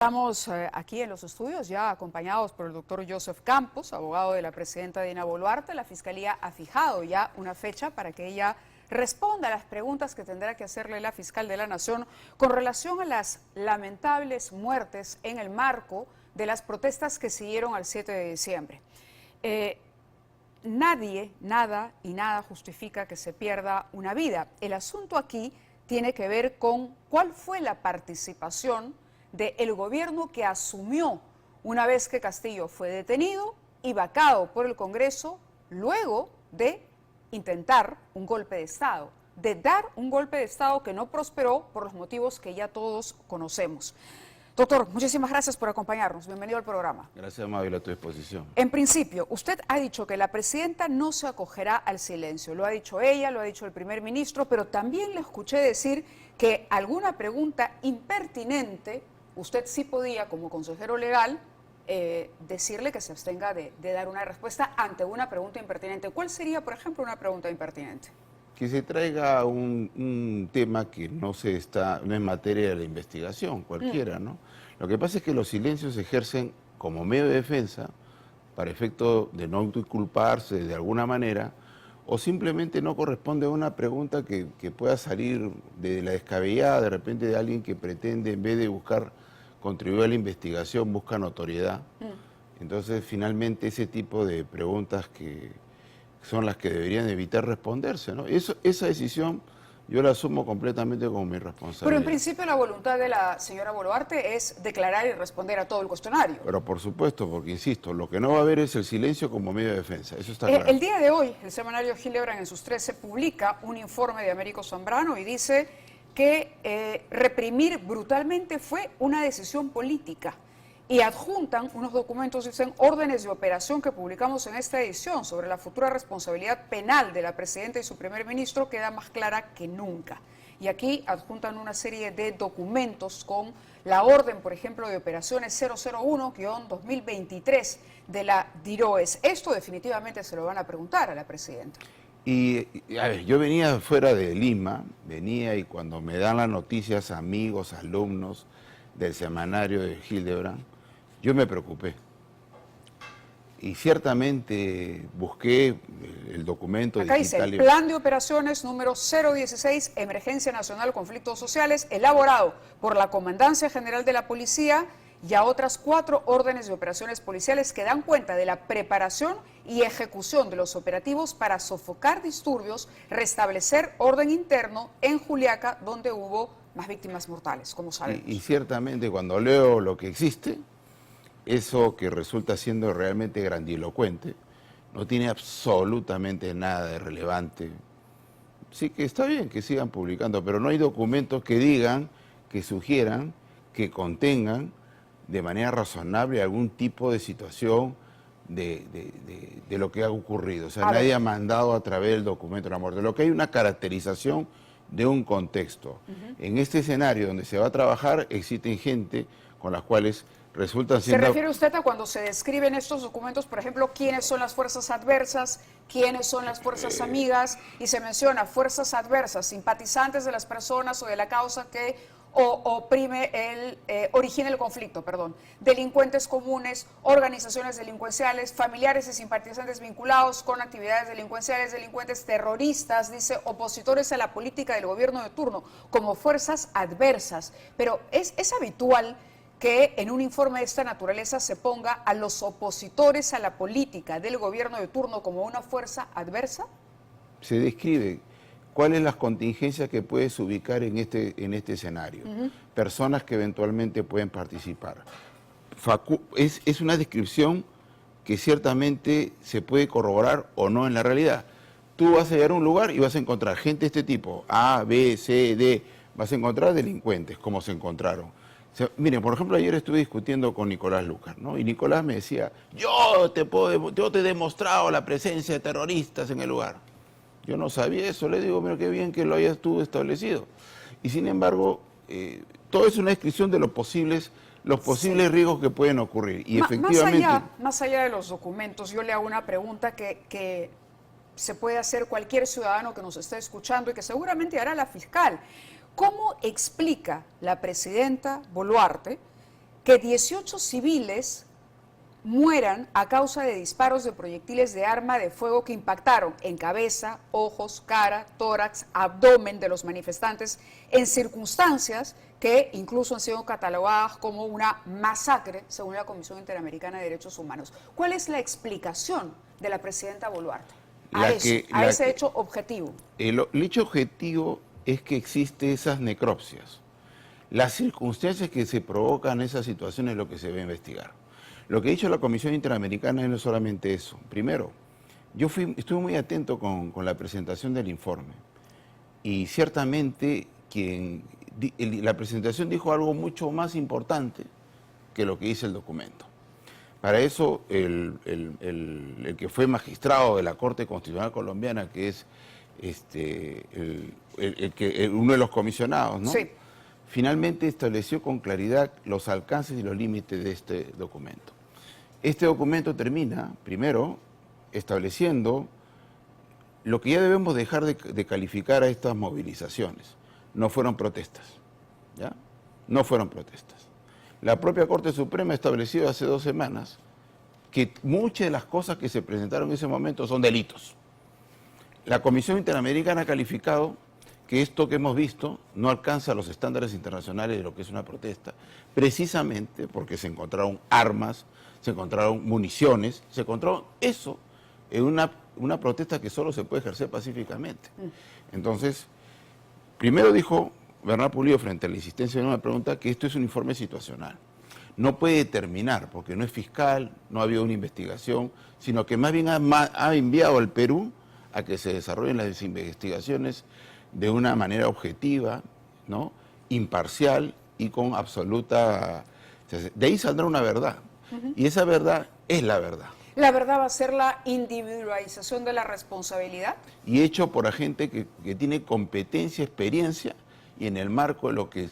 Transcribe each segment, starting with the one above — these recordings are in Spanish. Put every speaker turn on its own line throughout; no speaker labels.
Estamos aquí en los estudios ya acompañados por el doctor Joseph Campos, abogado de la presidenta Dina Boluarte. La Fiscalía ha fijado ya una fecha para que ella responda a las preguntas que tendrá que hacerle la fiscal de la Nación con relación a las lamentables muertes en el marco de las protestas que siguieron al 7 de diciembre. Nadie, nada y nada justifica que se pierda una vida. El asunto aquí tiene que ver con cuál fue la participación del gobierno que asumió una vez que Castillo fue detenido y vacado por el Congreso luego de intentar un golpe de Estado, de dar un golpe de Estado que no prosperó por los motivos que ya todos conocemos. Doctor, muchísimas gracias por acompañarnos. Bienvenido al programa.
Gracias, Mabel, a tu disposición.
En principio, usted ha dicho que la presidenta no se acogerá al silencio. Lo ha dicho ella, lo ha dicho el primer ministro, pero también le escuché decir que alguna pregunta impertinente usted sí podía, como consejero legal, decirle que se abstenga de dar una respuesta ante una pregunta impertinente. ¿Cuál sería, por ejemplo, una pregunta impertinente?
Que se traiga un tema que no es materia de la investigación, cualquiera, ¿no? Lo que pasa es que los silencios se ejercen como medio de defensa para efecto de no autoculparse de alguna manera, o simplemente no corresponde a una pregunta que pueda salir de la descabellada de repente de alguien que pretende, en vez de buscar contribuir a la investigación, busca notoriedad. Entonces, finalmente, ese tipo de preguntas que son las que deberían evitar responderse, ¿no? Esa decisión yo la asumo completamente como mi responsabilidad.
Pero en principio la voluntad de la señora Boluarte es declarar y responder a todo el cuestionario.
Pero por supuesto, porque insisto, lo que no va a haber es el silencio como medio de defensa, eso está claro.
El día de hoy, el semanario Hildebrand en sus 13 publica un informe de Américo Zambrano y dice que reprimir brutalmente fue una decisión política. Y adjuntan unos documentos, dicen, órdenes de operación que publicamos en esta edición sobre la futura responsabilidad penal de la presidenta y su primer ministro queda más clara que nunca. Y aquí adjuntan una serie de documentos con la orden, por ejemplo, de operaciones 001-2023 de la DIROES. Esto definitivamente se lo van a preguntar a la presidenta.
Y a ver, yo venía fuera de Lima, y cuando me dan las noticias amigos, alumnos del semanario de Hildebrand, yo me preocupé. Y ciertamente busqué el documento
acá
digital.
Dice, Plan de Operaciones número 016, Emergencia Nacional, Conflictos Sociales, elaborado por la Comandancia General de la Policía y a otras 4 órdenes de operaciones policiales que dan cuenta de la preparación y ejecución de los operativos para sofocar disturbios, restablecer orden interno en Juliaca, donde hubo más víctimas mortales, como sabemos.
Y ciertamente cuando leo lo que existe, eso que resulta siendo realmente grandilocuente, no tiene absolutamente nada de relevante. Sí que está bien que sigan publicando, pero no hay documentos que digan, que sugieran, que contengan de manera razonable algún tipo de situación de lo que ha ocurrido. O sea, nadie ha mandado a través del documento de la muerte. Lo que hay una caracterización de un contexto. En este escenario donde se va a trabajar, existen gente con las cuales resultan siendo...
¿Se refiere usted a cuando se describen estos documentos, por ejemplo, quiénes son las fuerzas adversas, quiénes son las fuerzas amigas, y se menciona fuerzas adversas, simpatizantes de las personas o de la causa que origina el conflicto, delincuentes comunes, organizaciones delincuenciales, familiares y simpatizantes vinculados con actividades delincuenciales, delincuentes terroristas, dice, opositores a la política del gobierno de turno, como fuerzas adversas? Pero es habitual que en un informe de esta naturaleza se ponga a los opositores a la política del gobierno de turno como una fuerza adversa.
Se describe cuáles son las contingencias que puedes ubicar en este escenario. Personas que eventualmente pueden participar. Es una descripción que ciertamente se puede corroborar o no en la realidad. Tú vas a llegar a un lugar y vas a encontrar gente de este tipo, A, B, C, D, vas a encontrar delincuentes, como se encontraron. O sea, miren, por ejemplo, ayer estuve discutiendo con Nicolás Lucar, ¿no? Y Nicolás me decía, yo te he demostrado la presencia de terroristas en el lugar. Yo no sabía eso, le digo, pero qué bien que lo hayas tú establecido. Y sin embargo, todo es una descripción de los posibles riesgos que pueden ocurrir. Y efectivamente...
Más allá de los documentos, yo le hago una pregunta que se puede hacer cualquier ciudadano que nos esté escuchando y que seguramente hará la fiscal. ¿Cómo explica la presidenta Boluarte que 18 civiles mueran a causa de disparos de proyectiles de arma de fuego que impactaron en cabeza, ojos, cara, tórax, abdomen de los manifestantes en circunstancias que incluso han sido catalogadas como una masacre según la Comisión Interamericana de Derechos Humanos. ¿Cuál es la explicación de la presidenta Boluarte a ese hecho objetivo?
El hecho objetivo es que existen esas necropsias. Las circunstancias que se provocan esas situaciones es lo que se debe investigar. Lo que ha dicho la Comisión Interamericana es no solamente eso. Primero, estuve muy atento con la presentación del informe y ciertamente la presentación dijo algo mucho más importante que lo que dice el documento. Para eso, el que fue magistrado de la Corte Constitucional Colombiana, que es uno de los comisionados, ¿no?
Sí.
Finalmente estableció con claridad los alcances y los límites de este documento. Este documento termina, primero, estableciendo lo que ya debemos dejar de calificar a estas movilizaciones. No fueron protestas, ¿ya? No fueron protestas. La propia Corte Suprema estableció hace 2 semanas que muchas de las cosas que se presentaron en ese momento son delitos. La Comisión Interamericana ha calificado que esto que hemos visto no alcanza los estándares internacionales de lo que es una protesta, precisamente porque se encontraron armas, se encontraron municiones, se encontró eso en una protesta que solo se puede ejercer pacíficamente. Entonces, primero dijo Bernard Pulido frente a la insistencia de una pregunta que esto es un informe situacional. No puede determinar, porque no es fiscal, no ha habido una investigación, sino que más bien ha enviado al Perú a que se desarrollen las investigaciones de una manera objetiva, ¿no? Imparcial y con absoluta... De ahí saldrá una verdad. Y esa verdad es la verdad.
¿La verdad va a ser la individualización de la responsabilidad?
Y hecho por agente que tiene competencia, experiencia, y en el marco de lo que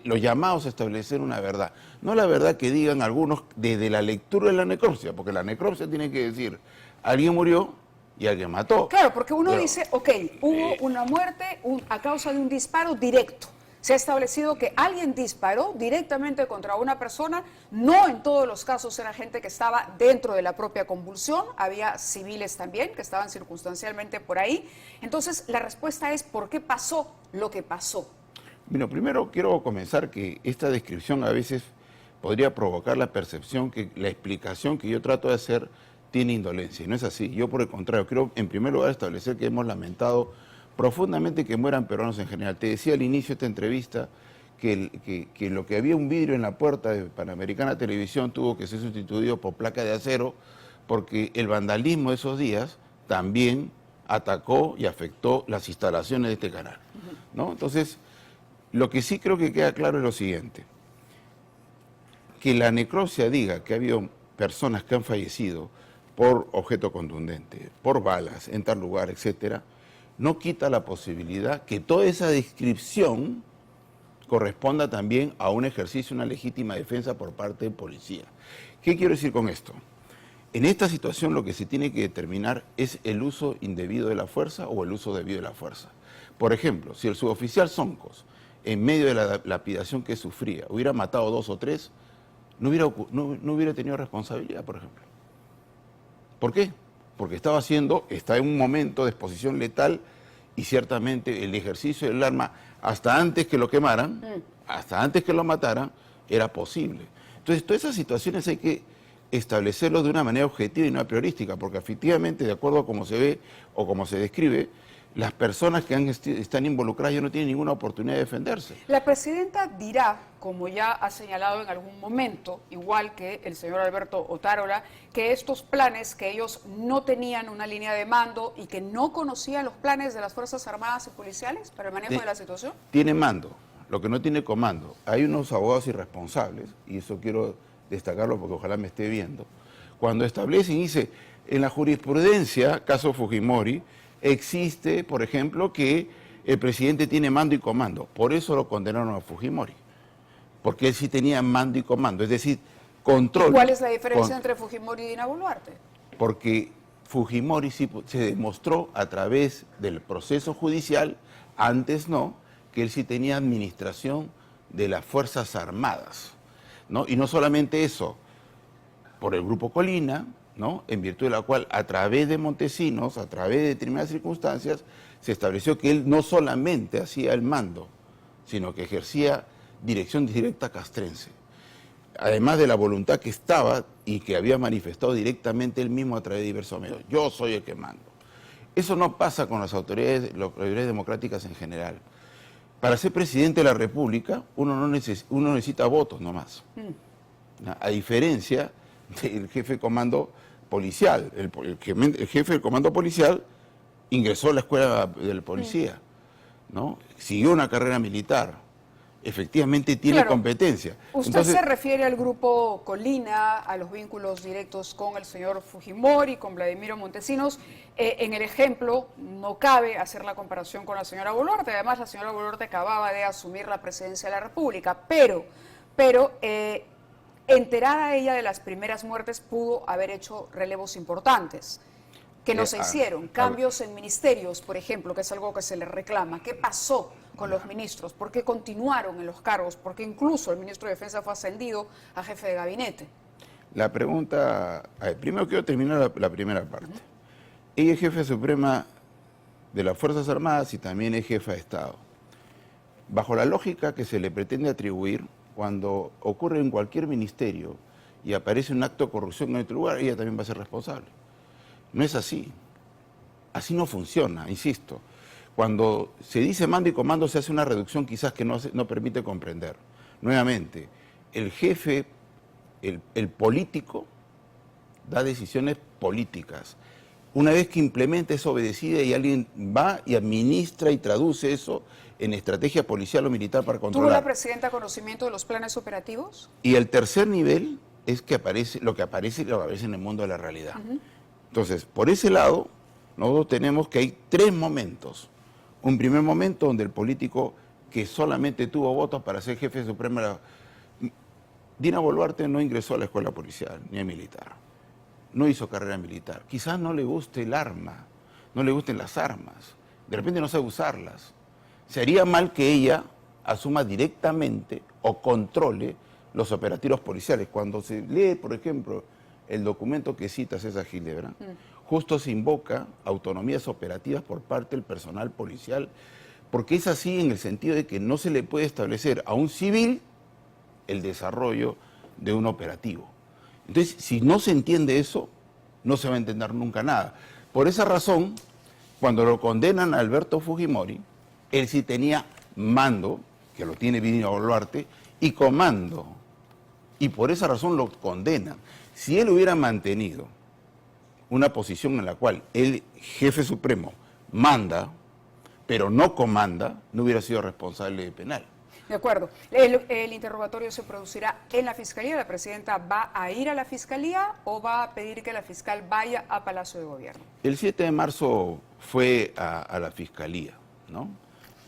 los llamados a establecer una verdad. No la verdad que digan algunos desde la lectura de la necropsia, porque la necropsia tiene que decir, alguien murió y alguien mató.
Claro, porque uno dice, ok, hubo una muerte a causa de un disparo directo. Se ha establecido que alguien disparó directamente contra una persona, no en todos los casos era gente que estaba dentro de la propia convulsión, había civiles también que estaban circunstancialmente por ahí. Entonces, la respuesta es, ¿por qué pasó lo que pasó?
Bueno, primero quiero comenzar que esta descripción a veces podría provocar la percepción que la explicación que yo trato de hacer tiene indolencia, y no es así. Yo, por el contrario, quiero en primer lugar establecer que hemos lamentado profundamente que mueran peruanos en general. Te decía al inicio de esta entrevista que lo que había un vidrio en la puerta de Panamericana Televisión tuvo que ser sustituido por placa de acero porque el vandalismo de esos días también atacó y afectó las instalaciones de este canal, ¿no? Entonces, lo que sí creo que queda claro es lo siguiente, que la necropsia diga que ha habido personas que han fallecido por objeto contundente, por balas, en tal lugar, etcétera, no quita la posibilidad que toda esa descripción corresponda también a un ejercicio, una legítima defensa por parte de policía. ¿Qué quiero decir con esto? En esta situación lo que se tiene que determinar es el uso indebido de la fuerza o el uso debido de la fuerza. Por ejemplo, si el suboficial Soncos, en medio de la lapidación que sufría, hubiera matado 2 o 3, no hubiera tenido responsabilidad, por ejemplo. ¿Por qué? Porque está en un momento de exposición letal y ciertamente el ejercicio del arma, hasta antes que lo quemaran, hasta antes que lo mataran, era posible. Entonces, todas esas situaciones hay que establecerlo de una manera objetiva y no priorística, porque efectivamente, de acuerdo a cómo se ve o cómo se describe, las personas que están involucradas ya no tienen ninguna oportunidad de defenderse.
La presidenta dirá, como ya ha señalado en algún momento, igual que el señor Alberto Otárola, que estos planes, que ellos no tenían una línea de mando y que no conocían los planes de las Fuerzas Armadas y Policiales para el manejo de la situación.
Tiene mando, lo que no tiene comando. Hay unos abogados irresponsables, y eso quiero destacarlo porque ojalá me esté viendo, cuando establecen y dice, en la jurisprudencia, caso Fujimori, existe, por ejemplo, que el presidente tiene mando y comando. Por eso lo condenaron a Fujimori. Porque él sí tenía mando y comando. Es decir, control.
¿Cuál es la diferencia entre Fujimori y Dina Boluarte?
Porque Fujimori sí se demostró a través del proceso judicial, antes no, que él sí tenía administración de las Fuerzas Armadas. ¿no? Y no solamente eso, por el Grupo Colina, ¿no? En virtud de la cual, a través de Montesinos, a través de determinadas circunstancias, se estableció que él no solamente hacía el mando, sino que ejercía dirección directa castrense. Además de la voluntad que estaba y que había manifestado directamente él mismo a través de diversos medios. Yo soy el que mando. Eso no pasa con las autoridades democráticas en general. Para ser presidente de la República, uno necesita votos nomás. A diferencia del jefe de comando policial. El jefe del comando policial ingresó a la escuela de la policía, ¿no? Siguió una carrera militar. Efectivamente tiene competencia.
Usted se refiere al Grupo Colina, a los vínculos directos con el señor Fujimori, con Vladimiro Montesinos. En el ejemplo, no cabe hacer la comparación con la señora Boluarte. Además, la señora Boluarte acababa de asumir la presidencia de la República. Pero enterada ella de las primeras muertes, pudo haber hecho relevos importantes que no se hicieron. Cambios en ministerios, por ejemplo, que es algo que se le reclama. ¿Qué pasó con los ministros? ¿Por qué continuaron en los cargos? ¿Por qué incluso el ministro de Defensa fue ascendido a jefe de gabinete?
La pregunta... primero quiero terminar la primera parte. Ella es jefe suprema de las Fuerzas Armadas y también es jefa de Estado. Bajo la lógica que se le pretende atribuir, cuando ocurre en cualquier ministerio y aparece un acto de corrupción en otro lugar, ella también va a ser responsable. No es así. Así no funciona, insisto. Cuando se dice mando y comando se hace una reducción quizás que no permite comprender. Nuevamente, el jefe, el político, da decisiones políticas. Una vez que implementa es obedecida y alguien va y administra y traduce eso en estrategia policial o militar para controlar.
¿Tuvo la presidenta conocimiento de los planes operativos?
Y el tercer nivel es que lo que aparece en el mundo de la realidad. Entonces, por ese lado, nosotros tenemos que hay tres momentos. Un primer momento donde el político que solamente tuvo votos para ser jefe supremo... Dina Boluarte no ingresó a la escuela policial ni a militar. No hizo carrera militar. Quizás no le guste el arma, no le gusten las armas. De repente no sabe usarlas. Sería mal que ella asuma directamente o controle los operativos policiales. Cuando se lee, por ejemplo, el documento que cita César Hildebrand, justo se invoca autonomías operativas por parte del personal policial, porque es así en el sentido de que no se le puede establecer a un civil el desarrollo de un operativo. Entonces, si no se entiende eso, no se va a entender nunca nada. Por esa razón, cuando lo condenan a Alberto Fujimori, él sí tenía mando, que lo tiene Dina Boluarte, y comando. Y por esa razón lo condenan. Si él hubiera mantenido una posición en la cual el jefe supremo manda, pero no comanda, no hubiera sido responsable de penal.
De acuerdo. El interrogatorio se producirá en la Fiscalía. ¿La presidenta va a ir a la Fiscalía o va a pedir que la fiscal vaya a Palacio de Gobierno?
El 7 de marzo fue a la Fiscalía, ¿no?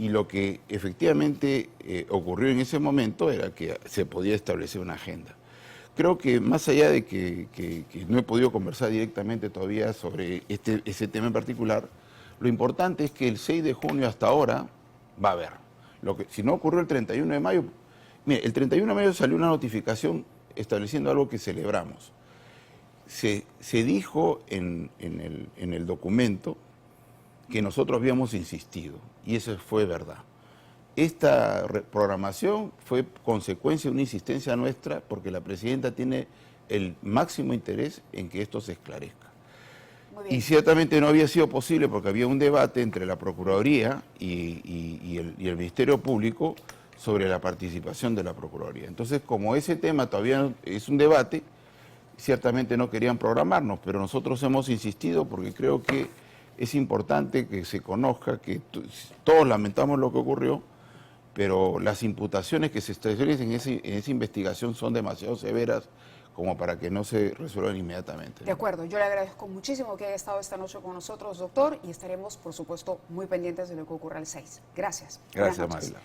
Y lo que efectivamente ocurrió en ese momento era que se podía establecer una agenda. Creo que más allá de que no he podido conversar directamente todavía sobre ese tema en particular, lo importante es que el 6 de junio hasta ahora va a haber. Si no ocurrió el 31 de mayo, mire, el 31 de mayo salió una notificación estableciendo algo que celebramos. Se dijo en el documento que nosotros habíamos insistido, y eso fue verdad. Esta programación fue consecuencia de una insistencia nuestra porque la presidenta tiene el máximo interés en que esto se esclarezca. Y ciertamente no había sido posible porque había un debate entre la Procuraduría y el Ministerio Público sobre la participación de la Procuraduría. Entonces, como ese tema todavía es un debate, ciertamente no querían programarnos, pero nosotros hemos insistido porque creo que es importante que se conozca que todos lamentamos lo que ocurrió, pero las imputaciones que se establecen en esa investigación son demasiado severas como para que no se resuelvan inmediatamente, ¿no?
De acuerdo, yo le agradezco muchísimo que haya estado esta noche con nosotros, doctor, y estaremos, por supuesto, muy pendientes de lo que ocurra el 6. Gracias.
Gracias, Marila.